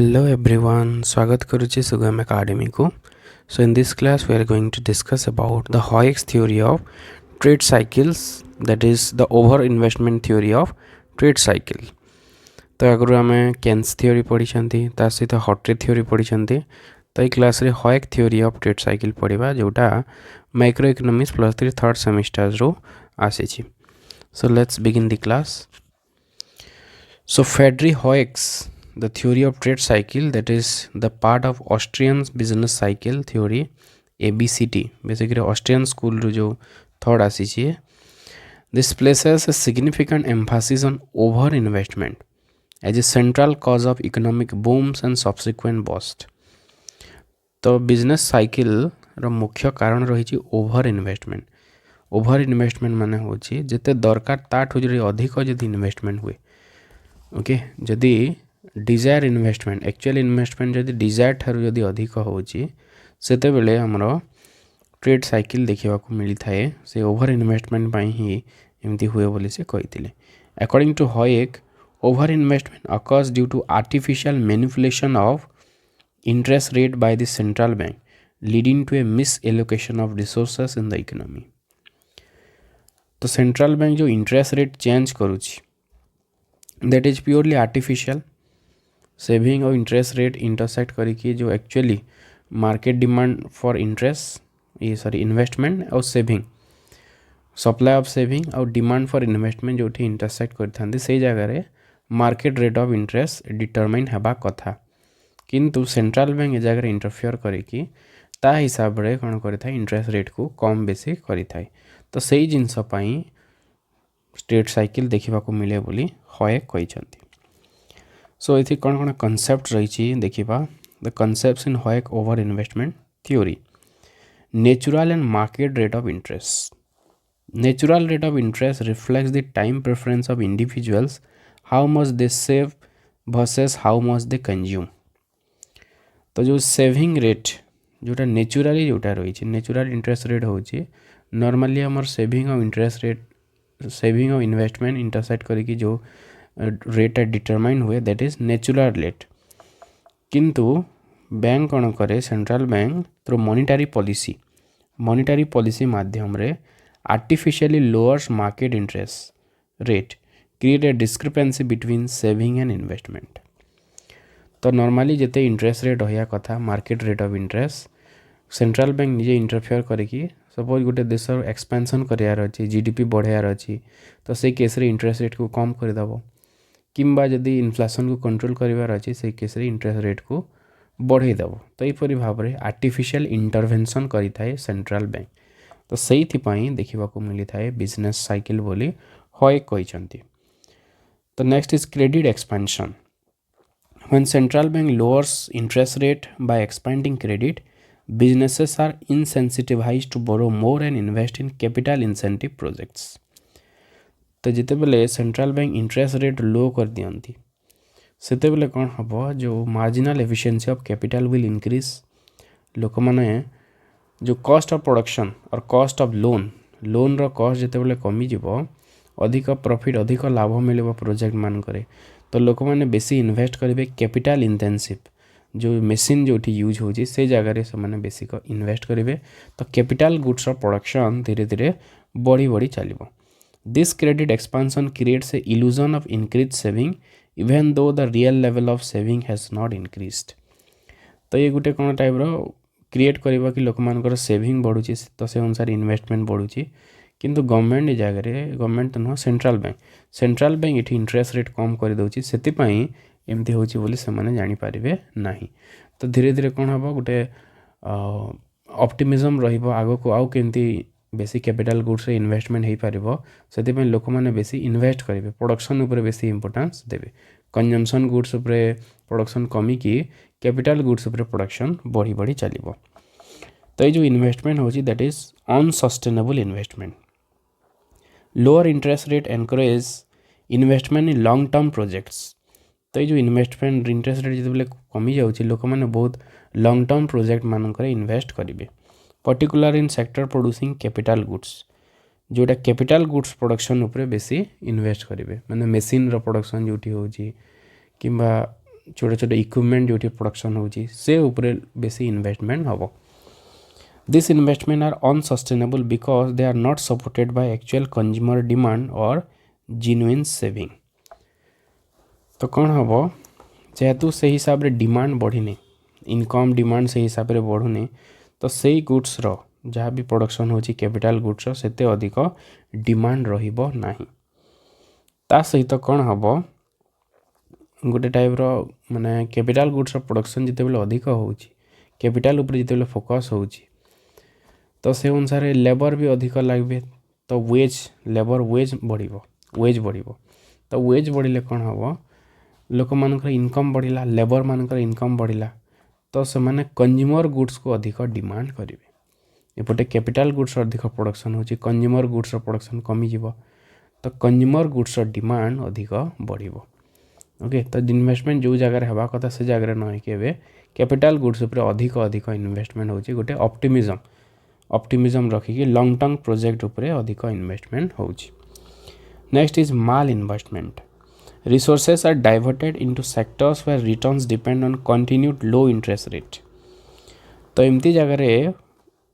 Hello everyone, स्वागत करुच्ची सुगम academy को. So in this class we are going to discuss about the Hayek's theory of trade cycles, that is the over investment theory of trade cycle. तो आगु आम Keynes theory पढ़ी ता सहित हॉट्री theory पढ़ी. तो ये क्लास रे Hayek theory of trade cycle पढ़ा जोटा माइक्रो इकोनॉमिक्स +3 थर्ड सेमिस्टर रो आसी. So let's begin the class. So Friedrich Hayek's the theory of trade cycle, that is the part of Austrian business cycle theory, ABCT, basically Austrian school ru jo third आसी. This places a significant emphasis on over investment as a central cause of economic booms and subsequent bust. तो business cycle रो मुख्य कारण रही over investment. Over investment माने होची जेते दरकार ताठू जदि अधिक जदि इन्वेस्टमेंट हुए. ओके, जदि डिजायर इन्वेस्टमेंट एक्चुअल इन्वेस्टमेंट जदि डिजायर ठारू जदि अधिक होची सेते बेले हमरो ट्रेड साइकिल देखिबा को मिली थाए. से ओभर इन्वेस्टमेंट पई ही एमती हुए बोली से कहिथिले. According to Hayek, over investment occurs due to artificial manipulation of interest rate by the central bank, leading to a misallocation of resources in the economy. तो सेंट्रल बैंक जो इंटरेस्ट रेट चेंज करुची that is purely artificial. Saving और interest rate intersect करिकी जो actually market demand for interest ये sorry investment और saving, supply of saving और demand for investment जो इंटरसेक्ट करथांती से जगह रे market rate of interest determine हेबा कथा. किंतु सेंट्रल बैंक ए जगह इंटरफेयर करिकी ता हिसाब रे कौन करिथा इंटरेस्ट रेट को कम बेसी करिथाय. तो सही जिनस पई ट्रेड साइकिल देखिबा को मिले बोली हायक कहिसंती. सो इथि कौन कौन कांसेप्ट रही देखिबा. The concepts in Hayek over investment theory. Natural and market rate of interest. Natural rate of interest reflects the time preference of individuals, how much they save versus how much they consume. तो जो saving rate जोटा नेचुराली जोटा रही natural interest rate होची normally हमर saving और interest rate saving और investment intersect करके जो रेट डिटरमाइन हुए दैट इज नेचुरल रेट. किंतु बैंक कौन करे central bank through monetary policy माध्यम रे artificially lowers market interest rate, create a discrepancy between saving and investment. तो नॉर्मली जिते इंटरेस्ट रेट रहा कथा market rate of interest central bank निजे इंटरफेयर करिकी सपोज गोटे देश एक्सपेंशन करार अच्छी जीडीपी बढ़ार अच्छी तो से केस रे इंटरेस्ट रेट को कम करदेव किंबा जदि इन्फ्लेशन को कंट्रोल करार अच्छी से केस रे इंटरेस्ट रेट को बढ़ईदेव. तो यहपरी भाव में आर्टिफिशियल इंटरवेंशन करें सेंट्रल बैंक. तो से देखा मिली थाए बिजनेस साइकिल बोली हायक कहते. तो next is credit expansion. When central bank lowers interest rate by expanding credit, businesses are incentivized to borrow more and invest in capital incentive projects. तो जिते बेले central bank interest rate low कर दियंती सेते बेले कौन हम जो marginal efficiency of capital will increase. लोक माने जो कॉस्ट ऑफ प्रोडक्शन और कॉस्ट ऑफ लोन रो कॉस्ट जिते बेले कमी जीवो अधिक प्रॉफिट अधिक लाभ मिले प्रोजेक्ट मान करे. तो लोक मैंने बेसी इन्वेस्ट करेंगे कैपिटल इंटेंसिव जो मेसीन जो यूज होची से जगह से मैंने बेसी इन्वेस्ट करेंगे. तो कैपिटल गुड्स प्रोडक्शन धीरे धीरे बढ़ी चलो. This credit expansion creates a illusion of increase saving even though the real level of saving has not increased. तो ये गोटे कौन टाइप रो क्रिएट करवा कि लोक मानकर सेविंग बढ़ुची तो से अनुसार इन्वेस्टमेंट बढ़ुची. किंतु गवर्नमेंट ये जगह गवर्नमेंट तो नुह सेंट्रल बैंक ये इंटरेस्ट रेट कम कर दूसरी से एमती होची बोली से माने जानी पारिबे नाही. तो धीरे धीरे कौन हम गोटे ऑप्टिमिज्म रहिबो आगो को आउ केमती बेसी कैपिटल गुड्स रे इन्वेस्टमेंट हो पारिबो सेति पई लोक माने बेसी इन्वेस्ट करेंगे प्रोडक्शन ऊपर बेसी इंपोर्टेंस देबे. कंजम्पशन गुड्स ऊपर प्रोडक्शन कमी की कैपिटल गुड्स ऊपर प्रोडक्शन बढ़ी चलिबो. तो ये जो इन्वेस्टमेंट होची that is unsustainable investment. Lower interest rate encourage investment in long term projects. तो ये जो इन्वेस्टमेंट इंटरेस्ट रेट जो कमी जाऊँगी लोक मैंने बहुत लॉन्ग टर्म प्रोजेक्ट मानक इन्वेस्ट करेंगे particular in sector producing capital goods जोटा कैपिटल गुड्स प्रोडक्शन उपरे बेसी इन्वेस्ट करेंगे. मैंने मेसीन रो प्रोडक्शन जो होची किंबा छोटे छोटे इक्विपमेंट जो प्रोडक्शन होची से ऊपर बेसी इन्वेस्टमेंट हम. These investments are unsustainable because they are not supported by actual consumer demand or genuine saving. तो कौन हम जेहेतु से हिसाब रे डिमांड बढ़िने इनकम डिमांड से हिसाब रे बढ़ुने तो से गुड्स रो जहाँ भी प्रोडक्शन होची कैपिटल गुड्स रो सेते अधिक डिमांड रहिबो नाही. ता सहित कौन हम गोटे टाइप रो माने कैपिटल गुड्स रो प्रोडक्शन जिते बेले अधिक होची कैपिटल ऊपर जिते बेले फोकस होची तो से अनुसार लेबर भी अधिक लगे तो लेबर वेज बढ़ तो वेज बढ़िले कौन हम लोक मानकर इनकम बढ़िला लेबर मानकर इनकम बढ़िला तो से माने कंज्यूमर गुड्स को अधिक डिमांड करेंगे. एपटे कैपिटल गुड्स अधिक प्रोडक्शन होची कंज्यूमर गुड्स प्रोडक्शन कमी जीवो तो कंज्यूमर गुड्स डिमांड अधिक बढ़िबो. ओके तो इन्वेस्टमेंट जो जगह हेबा कथा से जगह न के कैपिटल गुड्स उपर अधिक अधिक इन्वेस्टमेंट होची गोटे ऑप्टिमिज्म रखिकी लॉन्ग टर्म प्रोजेक्ट उपरे अधिक इन्वेस्टमेंट होची. Next is malinvestment. Resources are diverted into sectors where returns depend on continued low interest rate. तो एमती जगह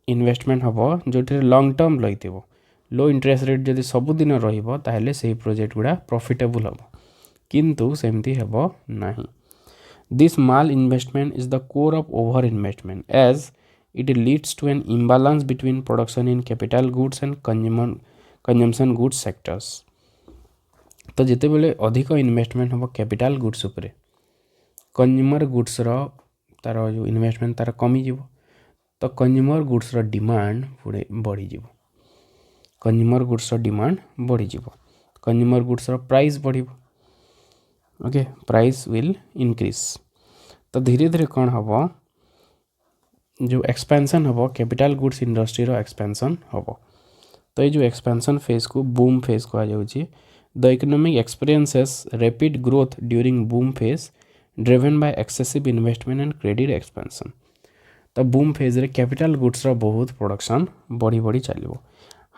इन्वेस्टमेंट हम जो लॉन्ग टर्म लगे लो इंटरेस्ट रेट जदि सबुदिन रहिबो ताहेले सेही प्रोजेक्ट गुडा प्रॉफिटेबल हम किंतु सेमती हेबो नाही. This malinvestment is the core of over investment as it leads to an imbalance between production in capital goods and consumption goods sectors. तो जिते बेले अधिक इन्वेस्टमेंट हम कैपिटल गुड्स उपरे कंज्यूमर गुड्स रो तार जो इन्वेस्टमेंट तार कमी जीवो तो कंज्यूमर गुड्स रो डिमांड पुरे बढ़ी जीवो कंज्यूमर गुड्स रो डिमांड बढ़ी जीवो कंज्यूमर गुड्स रो प्राइस बढ़िबो. Okay price will increase. तो धीरे धीरे कौन हम जो एक्सपेंशन हम कैपिटल गुड्स इंडस्ट्री रो एक्सपेंशन हम. तो ये जो एक्सपेंशन फेज को बूम फेज कह जाउची. The economic experiences rapid growth during boom phase driven by excessive investment and credit expansion. तो बूम फेज रे कैपिटल गुड्स रो बहुत प्रोडक्शन बढ़ी बढ़ी चलिबो.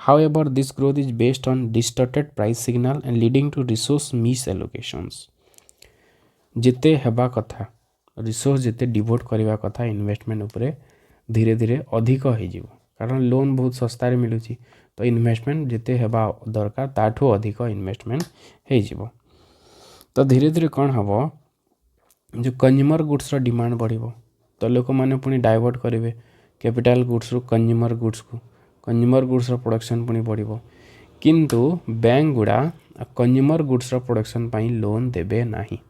However this growth is based on distorted price signal and leading to resource misallocations. जिते हेबा कथा रिसोर्स जिते डिवोट करवा कथा इन्वेस्टमेंट उपरे धीरे धीरे अधिक हो जीवो कारण लोन बहुत सस्तारे मिलूची तो इन्वेस्टमेंट जिते हेबा दरकार ताठू अधिक इन्वेस्टमेंट हो जीवो. तो धीरे धीरे कौन हम जो कंज्यूमर गुड्स रो डिमांड बढ़िबो तो लोक माने पुनी डाइवर्ट करेंगे कैपिटल गुड्स रो कंज्यूमर गुड्स को कंज्यूमर गुड्स रो प्रोडक्शन पुनी बढ़िबो किंतु बैंक गुडा कंज्यूमर गुड्स रो प्रोडक्शन पाई लोन देबे नाही.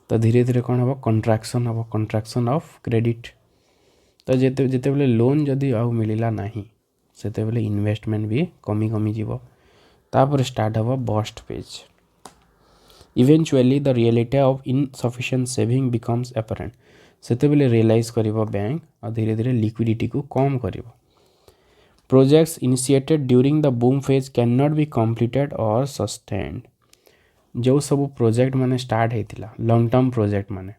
तो धीरे धीरे कौन हम कंट्राक्शन ऑफ क्रेडिट. तो जिते बेले लोन जदि आउ मिलला नाही सेते बेले इन्वेस्टमेंट भी कमी कमी जीवो. तापर स्टार्ट हम bust phase. Eventually the reality of insufficient saving becomes apparent. सेते बेले रियलाइज करिवो बैंक और धीरे धीरे लिक्विडिटी को कम करिवो. Projects initiated during the boom phase can not be completed और सस्टेन्ड. जो सब प्रोजेक्ट माने स्टार्ट होता लॉन्ग टर्म प्रोजेक्ट माने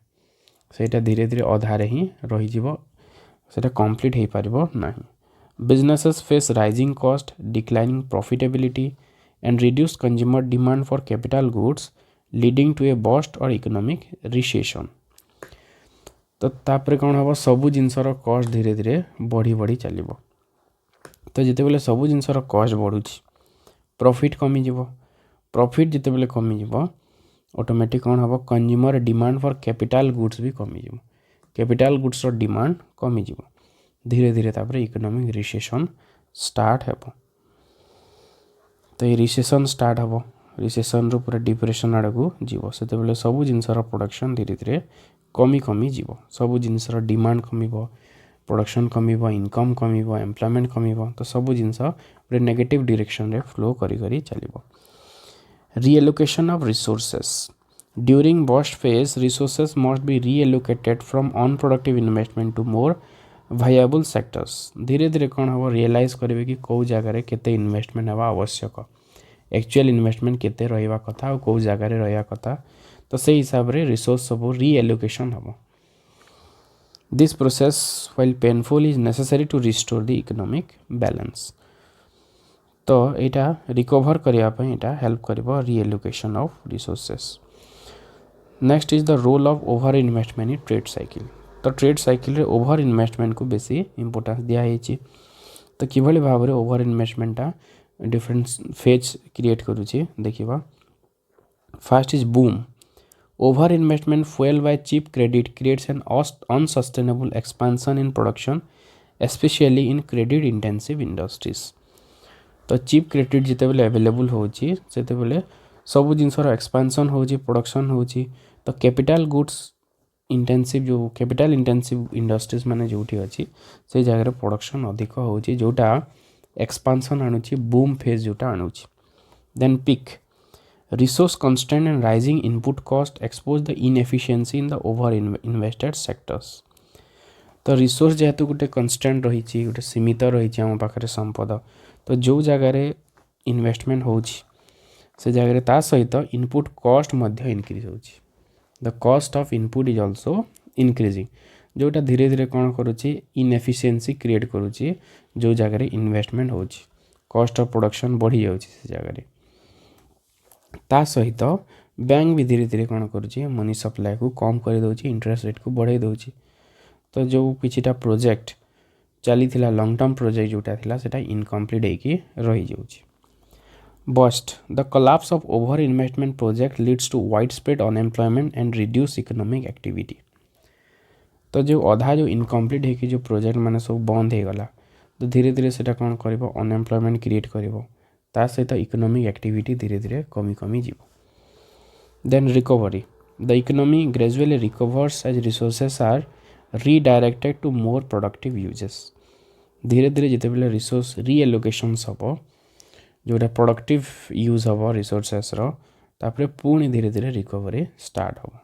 सेटा धीरे धीरे अधारे ही रही जीवो सेटा कंप्लीट हो पारिबो नाही. Businesses face rising cost declining profitability and reduce consumer demand for capital goods leading to a bust or economic recession. तो तापर कौन हम सबू जिनसर कॉस्ट धीरे धीरे बढ़ी बढ़ी चलिबो. तो जिते बेले सबू जिनसर कॉस्ट बढ़ुची प्रॉफिट कमी जीवो प्रॉफिट जिते बेले कमी जीवो ऑटोमेटिक कौन हम consumer demand for capital goods भी कमी जीवो कैपिटल गुड्स रो डिमांड कमी जीवो धीरे धीरे तापर इकोनॉमिक रिसेशन स्टार्ट हेबो. तो ये रिसेशन स्टार्ट हेबो रिसेशन रो पूरा डिप्रेशन आड़ को जीवो सेते बेले सबू जिनसर प्रोडक्शन धीरे धीरे कमी कमी जीवो सबू जिनसर डिमांड कमिबो प्रोडक्शन कमिबो इनकम कमिबो एम्प्लॉयमेंट कमिबो तो सबू जिनस पूरे नेगेटिव डायरेक्शन रे फ्लो करी करी चलिबो. Reallocation of resources. During burst phase, resources must be reallocated from unproductive investment to more viable sectors. धीरे धीरे कौन हम रियलाइज करेंगे कि कौ जगार केते इन्वेस्टमेंट हवा आवश्यक एक्चुअल इन्वेस्टमेंट केते रहिबा कथा और कौ जगार रहिबा कथा तो से हिसाब रे रिसोर्स सब रीएलोकेशन हम. This process while painful is necessary to restore the economic balance. तो यहाँ रिकवर करने हेल्प कर reallocation of resources. Next is the role of over investment in trade cycle. तो ट्रेड साइकिल रे ओवर इन्वेस्टमेंट को बेसी importance दिया है। तो किभली भाव में ओवर इन्वेस्टमेंटा डिफरेंट फेज क्रिएट करुचे देखिबा। First is boom. Over investment fueled by cheap credit creates an unsustainable expansion in production, especially in credit intensive industries। तो चीप क्रेडिट जितेबले अवेलेबल होची सेतेबले सब जिनसर एक्सपांशन होची प्रोडक्शन होची। तो कैपिटल गुड्स इंटेंसिव जो capital intensive industries माने जोठी अछि से जगह प्रोडक्शन अधिक होची जोटा एक्सपांशन आणुची बूम फेज जोटा आणुची। Then peak. Resource constraint and rising input cost expose the inefficiency in the over invested sectors। तो रिसोर्स जेहेतु गोटे कन्स्टांट रही गोटे सीमित रही आम पाखे संपद तो जो जगार इन्वेस्टमेंट होची से जगह ता सहित इनपुट कॉस्ट मध्य इनक्रीज होची। The cost of input is also increasing जोटा धीरे धीरे कौन करुच्ची इनएफिशिएंसी क्रिएट करुच्ची जो जगार इन्वेस्टमेंट होची कॉस्ट ऑफ प्रोडक्शन बढ़ी जाउची से जगार। ता सहित बैंक भी धीरे धीरे कौन करुच्ची मनी सप्लाई को कम कर दउची इंटरेस्ट रेट को बढ़ाई दउची। तो जो किछिटा प्रोजेक्ट चली थिला लॉन्ग टर्म प्रोजेक्ट जोटा थिला सेटा इनकम्प्लीट होकी रही जाउची। Bust the collapse of over investment project leads to wide spread unemployment and reduce economic activity. तो जो अधा जो इनकम्प्लीट होकी जो प्रोजेक्ट माने सब बंद हो गला तो धीरे धीरे सेटा कौन करिवो अनएम्प्लॉयमेंट क्रिएट करिवो ता सहित इकोनॉमिक एक्टिविटी धीरे धीरे कमी कमी जीवो। Then recovery. The economy gradually recovers as resources are redirected to more productive uses. धीरे धीरे जिते बेले रिसोर्स रीएलोकेशंस हम जोटा प्रोडक्टिव यूज हम रिसोर्सेस तापरे पुणी धीरे धीरे रिकवरी स्टार्ट हम।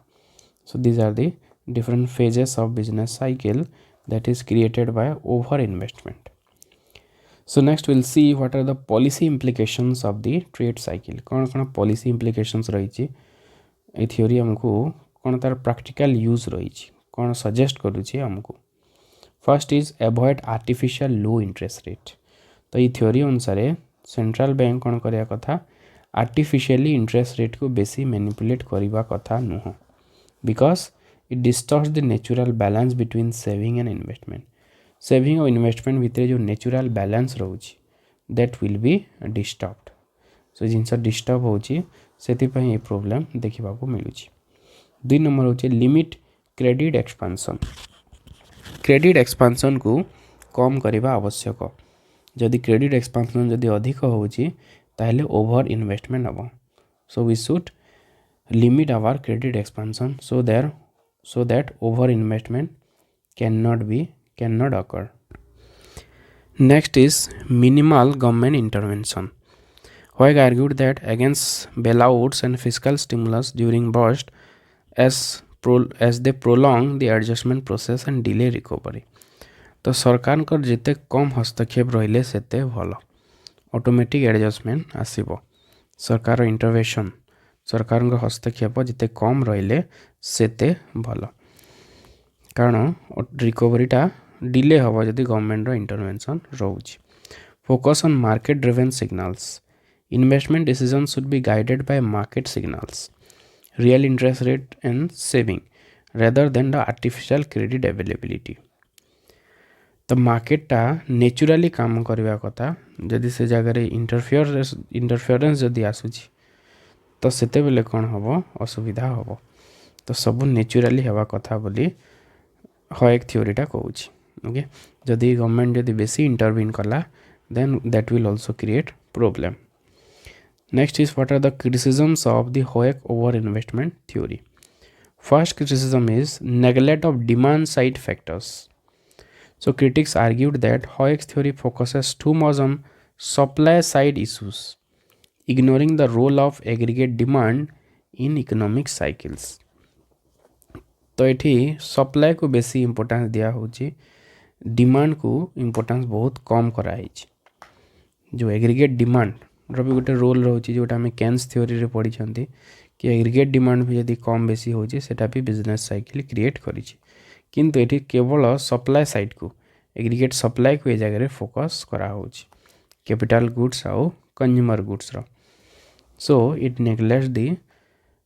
So these are the different phases of business cycle that is created by over investment. So next we'll see what are the policy implications of the trade cycle। कौन कौन policy implications रही ए theory हमको कौन तार practical use रही कौन suggest करुची हमको। First is avoid artificial low interest rate. तो ये थ्योरी अनुसार सेंट्रल बैंक कौन करिया कथा आर्टिफिशियली इंटरेस्ट रेट को बेसी मैनिपुलेट करवा कथा नुह because it disturbs the natural balance between saving and investment. Saving और इन्वेस्टमेंट भितर जो नेचुरल बैलेंस रोची that will be disturbed. So जिनस डिस्टर्ब होची सेतिपई ये प्रॉब्लम देखा मिलूँ। दुई नंबर होचे limit credit expansion. Credit expansion को कम करवा आवश्यक। जदि क्रेडिट एक्सपांसन जदि अधिक होची ताहले ओवर इन्वेस्टमेंट हम। So we should limit our credit expansion so that over investment cannot occur। Next is minimal government intervention। Hayek argued that against bailouts and fiscal stimulus during burst as they prolong the adjustment process and delay recovery। तो सरकार कर जिते कम हस्तक्षेप रहिले सेते भल automatic adjustment आसीबो। सरकार intervention सरकार हस्तक्षेप जिते कम रहिले सेते भल कारण रिकवरीटा डिले हम जदि गवर्नमेंट इंटरवेंशन रोच। Focus on market driven signals. Investment decision should be guided by market signals real interest rate and saving rather than the artificial credit availability. तो मार्केटा नेचुराली काम करवा कथा जदि से जगह इंटरफेरेंस जदि आसूची तो सेते बेले कौन हम असुविधा हम। तो सब नेचुराली हवा कथा बोली हयेक थ्योरीटा कहूँ। ओके जदि गवर्नमेंट जदि बेसी इंटरवीन कला then that will also create problem. Next is what are the criticisms of the Hayek over investment theory. First criticism is neglect of demand side factors. So critics argued that Hayek's theory focuses too much on supply side issues, ignoring the role of aggregate demand in economic cycles। तो ये supply को बेसी importance दिया होची demand को importance बहुत कम कराई। जो एग्रीगेट डिमांड भी गोटे रोल रोचे जोटा आम केन्स थ्योरी रे पढ़ी कि एग्रीगेट डिमांड भी जदि कम बेसी होची सेटा भी बिजनेस साइकिल क्रिएट करिछि किंतु एठी केवल सप्लाई साइड को एग्रीगेट सप्लाई को ए जगह फोकस करा होची कैपिटल गुड्स आउ कंज्यूमर गुड्स रो। So it neglects the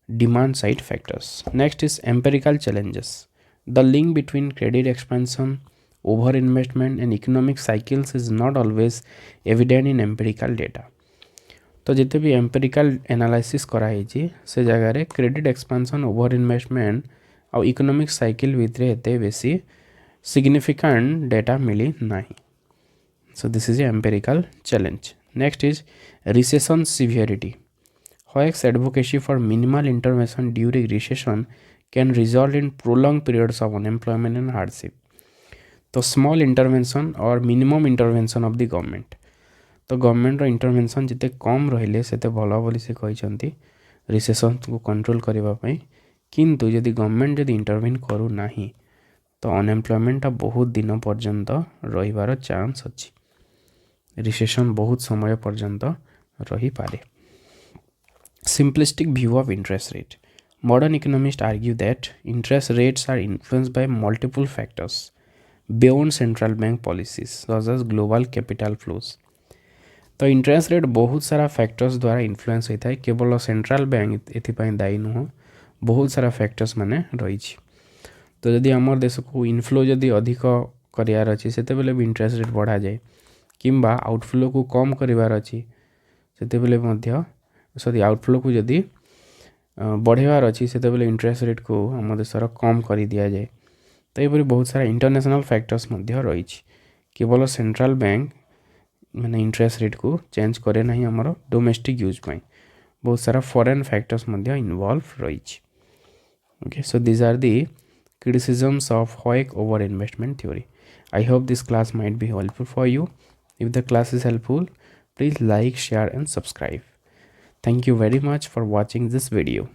demand side factors. Next is empirical challenges. The link between credit expansion, over investment and economic cycles is not always evident in empirical data. तो जिते भी empirical analysis कराई से जगह credit expansion over investment और economic cycle भितर एत बेसी सिग्निफिकेंट डेटा मिली ना. So this is a empirical challenge. Next is recession severity. Hayek's advocacy for minimal intervention during recession can result in prolonged periods of unemployment and hardship. तो small intervention और minimum intervention of the government. तो government intervention जिते कम रहिले सेते भलो बोली से कहते रिसेसन को कंट्रोल करने किंतु जदि गवर्नमेंट जदि इंटरवेन करू नाही तो अनएम्प्लॉयमेंट बहुत दिन पर्यंत रहिबार चांस अच्छी. रिसेसन बहुत समय पर्यंत रही पारे. Simplistic view of interest rate. Modern economists argue that interest rates are influenced by multiple factors beyond central bank policies such as global capital flows. तो इंटरेस्ट रेट बहुत सारा फैक्टर्स द्वारा इन्फ्लुएंस होता है. केवल सेंट्रल बैंक एथिपाई दायी नुह, बहुत सारा फैक्टर्स माने रही. तो जदि आमर देश को इनफ्लो जदि अधिक करार अच्छी से इंटरेस्ट रेट बढ़ा जाए किंबा आउटफ्लो को कम करार अच्छी से सॉरी आउटफ्लो को जदि बढ़ेबार अच्छी से इंटरेस्ट रेट को आम देशर कम कर दि जाए. तो ये बहुत सारा इंटरनेशनल फैक्टर्स रही. केवल सेंट्रल बैंक मैंने इंटरेस्ट रेट को चेंज करे ना आमर डोमेस्टिक यूज पाई बहुत सारा फॉरेन फैक्टर्स इन्वॉल्व रही. Okay, so these are the criticisms of Hayek over investment theory. I hope this class might be helpful for you. If the class is helpful, please like, share and subscribe. Thank you very much for watching this video.